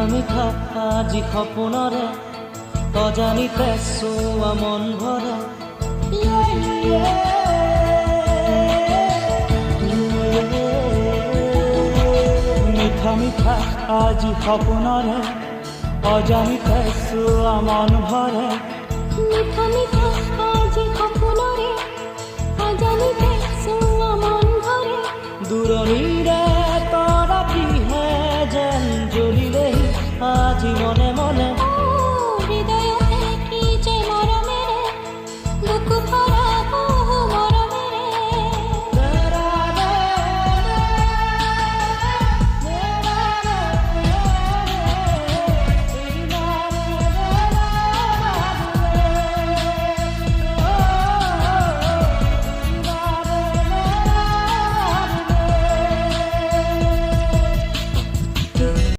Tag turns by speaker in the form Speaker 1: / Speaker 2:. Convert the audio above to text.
Speaker 1: মিঠা মিঠা আজি সপোনৰে অজানিতে চোৱা মন ভৰে মিঠা মিঠা আজি সপোনৰে অজানিতে চোৱা মন ভৰে
Speaker 2: মিঠা মিঠা আজি সপোনৰে অজানিতে চোৱা মন ভৰে
Speaker 1: দূৰণিৰে